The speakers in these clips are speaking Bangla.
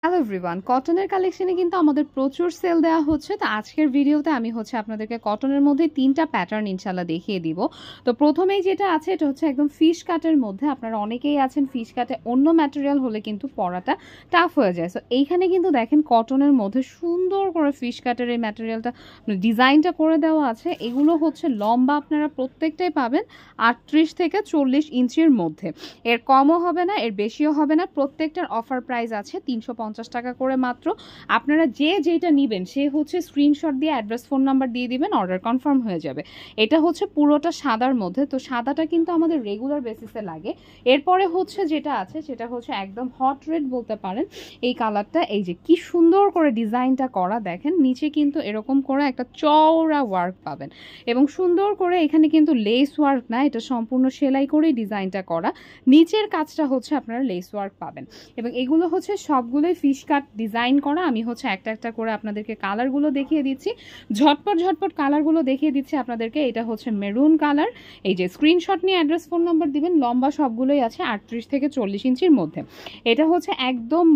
হ্যালো এভরিওয়ান, কটনের কালেকশনে কিন্তু আমাদের প্রচুর সেল দেওয়া হচ্ছে। তো আজকের ভিডিওতে আমি আপনাদেরকে কটনের মধ্যে ৩টা প্যাটার্ন ইনশাল্লাহ দেখিয়ে দিব। তো প্রথমেই যেটা আছে এটা হচ্ছে একদম ফিশ কাটের মধ্যে। আপনারা অনেকেই আছেন ফিশ কাটে অন্য ম্যাটেরিয়াল হলে কিন্তু পরাটা টাফ হয়ে যায়। সো এইখানে কিন্তু দেখেন কটনের মধ্যে সুন্দর করে ফিশ কাটের এই ম্যাটেরিয়ালটা ডিজাইনটা করে দেওয়া আছে। এগুলো হচ্ছে লম্বা আপনারা প্রত্যেকটাই পাবেন ৩৮ থেকে ৪০ ইঞ্চির মধ্যে। এর কমও হবে না, এর বেশিও হবে না। প্রত্যেকটার অফার প্রাইস আছে ৩৫০ টাকা করে মাত্র। আপনারা যেটা নেবেন সে হচ্ছে স্ক্রিনশট দিয়ে অ্যাড্রেস ফোন নাম্বার দিয়ে দিবেন, অর্ডার কনফার্ম হয়ে যাবে। এটা হচ্ছে পুরোটা সাদার মধ্যে। তো সাদাটা কিন্তু আমাদের রেগুলার বেসিসে লাগে। এরপরে হচ্ছে যেটা আছে সেটা হচ্ছে একদম হট রেড বলতে পারেন এই কালারটা। এই যে কি সুন্দর করে ডিজাইনটা করা দেখেন, নিচে কিন্তু এরকম করে একটা চওড়া ওয়ার্ক পাবেন এবং সুন্দর করে এখানে কিন্তু লেস ওয়ার্ক না, এটা সম্পূর্ণ সেলাই করেই ডিজাইনটা করা। নিচের কাজটা হচ্ছে আপনারা লেস ওয়ার্ক পাবেন এবং এগুলো হচ্ছে সবগুলোই ফিশ কাট ডিজাইন করা। আমি হচ্ছে একটা একটা করে আপনাদেরকে কালারগুলো দেখিয়ে দিচ্ছি, ঝটপট কালারগুলো দেখিয়ে দিচ্ছি আপনাদেরকে। এটা হচ্ছে মেরুন কালার। এই যে স্ক্রিনশট নিয়ে অ্যাড্রেস ফোন নাম্বার দিবেন। লম্বা সবগুলোই আছে ৩৮ থেকে ৪০ ইঞ্চির মধ্যে। এটা হচ্ছে একদম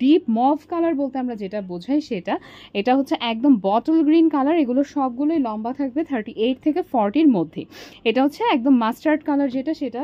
ডিপ মভ কালার বলতে আমরা যেটা বোঝাই সেটা। এটা হচ্ছে একদম বটল গ্রিন কালার। এগুলো সবগুলোই লম্বা থাকবে 38 থেকে 40-র মধ্যে। এটা হচ্ছে একদম মাস্টার্ড কালার যেটা সেটা।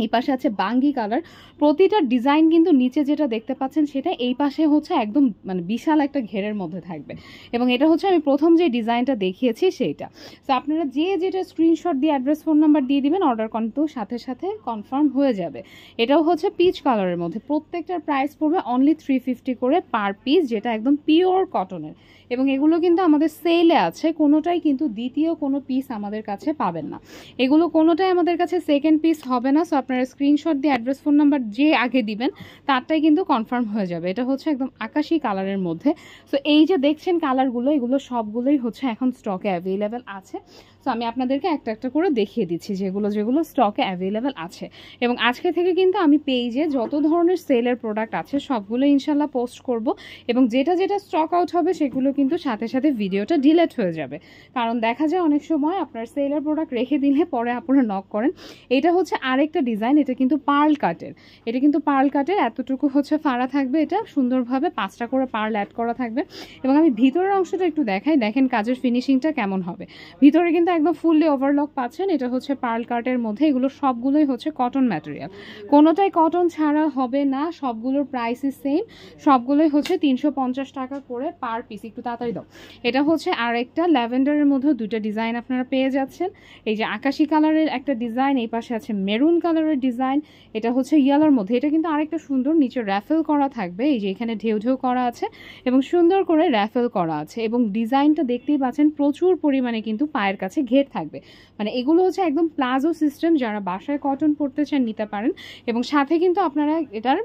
এই পাশে আছে বাঙ্গি কালার। প্রতিটা ডিজাইন কিন্তু নিচে যেটা দেখতে পাচ্ছেন সেটা, এই পাশে হচ্ছে একদম মানে বিশাল একটা ঘেরের মধ্যে থাকবে এবং এটা হচ্ছে আমি প্রথম যে ডিজাইনটা দেখিয়েছি সেইটা। তো আপনারা যেটা স্ক্রিনশট দিয়ে অ্যাড্রেস ফোন নাম্বার দিয়ে দিবেন, অর্ডার কিন্তু সাথে সাথে কনফার্ম হয়ে যাবে। এটাও হচ্ছে পিচ কালারের মধ্যে। প্রত্যেকটার প্রাইস পড়বে অনলি 350 করে পার পিস, যেটা একদম পিওর কটনের এবং এগুলো কিন্তু আমাদের সেলে আছে। কোনোটাই কিন্তু দ্বিতীয় কোনো পিস আমাদের কাছে পাবেন না, এগুলো কোনোটাই আমাদের কাছে সেকেন্ড পিস হবে না। সো আপনারা স্ক্রিনশট দিয়ে অ্যাড্রেস ফোন নাম্বার যে আগে দিবেন তারটাই কিন্তু কনফার্ম হয়ে যাবে। এটা হচ্ছে একদম আকাশি কালারের মধ্যে। সো এই যে দেখছেন কালারগুলো, এগুলো সবগুলোই হচ্ছে এখন স্টকে অ্যাভেলেবেল আছে। সো আমি আপনাদেরকে একটা একটা করে দেখিয়ে দিচ্ছি যেগুলো স্টকে অ্যাভেলেবেল আছে। এবং আজকে থেকে কিন্তু আমি পেজে যত ধরনের সেলের প্রোডাক্ট আছে সবগুলো ইনশাল্লাহ পোস্ট করব এবং যেটা স্টক আউট হবে সেগুলো কিন্তু সাথে সাথে ভিডিওটা ডিলিট হয়ে যাবে। কারণ দেখা যায় অনেক সময় আপনার সেলের প্রোডাক্ট রেখে দিলে পরে আপনারা নক করেন। এটা হচ্ছে আরেকটা ডিজাইন, এটা কিন্তু পার্ল কাটের। এটা কিন্তু পার্ল কাটের, এতটুকু হচ্ছে ফাড়া থাকবে, এটা সুন্দরভাবে 5টা করে পার্ল অ্যাড করা থাকবে। এবং আমি ভিতরের অংশটা একটু দেখাই, দেখেন কাজের ফিনিশিংটা কেমন হবে। ভিতরে কিন্তু একদম ফুললি ওভারলক পাচ্ছেন। এটা হচ্ছে পার্ল কাটের মধ্যে। এগুলো সবগুলোই হচ্ছে কটন ম্যাটেরিয়াল, কোনোটাই কটন ছাড়া হবে না। সবগুলোর প্রাইসই সেম, সবগুলোই হচ্ছে 350 টাকা করে পার পিস। একটু তাড়াতাড়ি দাও। এটা হচ্ছে আরেকটা ল্যাভেন্ডারের মধ্যে দুইটা ডিজাইন আপনারা পেয়ে যাচ্ছেন। এই যে আকাশি কালারের একটা ডিজাইন, এই পাশে আছে মেরুন কালারের ডিজাইন। এটা হচ্ছে ইয়েলোর মধ্যে। এটা কিন্তু আরেকটা সুন্দর, নিচে র্যাফেল করা থাকবে। এই যে এখানে ঢেউ করা আছে এবং সুন্দর করে র্যাফেল করা আছে এবং ডিজাইনটা দেখতেই পাচ্ছেন প্রচুর পরিমাণে কিন্তু পায়ের কাছে ঘের থাকবে। মানে এগুলো হচ্ছে একদম প্লাজো সিস্টেম, যারা বাসায় কটন পরতে চান নিতে পারেন এবং সাথে কিন্তু আপনারা এটার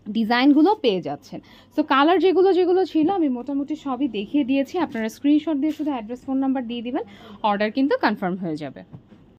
ডিজাইনগুলো পেয়ে যাচ্ছেন। সো কালার যেগুলো ছিল আমি মোটামুটি সবই দেখিয়ে দিয়েছি। আপনারা স্ক্রিনশট দিয়ে শুধু অ্যাড্রেস ফোন নাম্বার দিয়ে দিবেন, অর্ডার কিন্তু কনফার্ম হয়ে যাবে।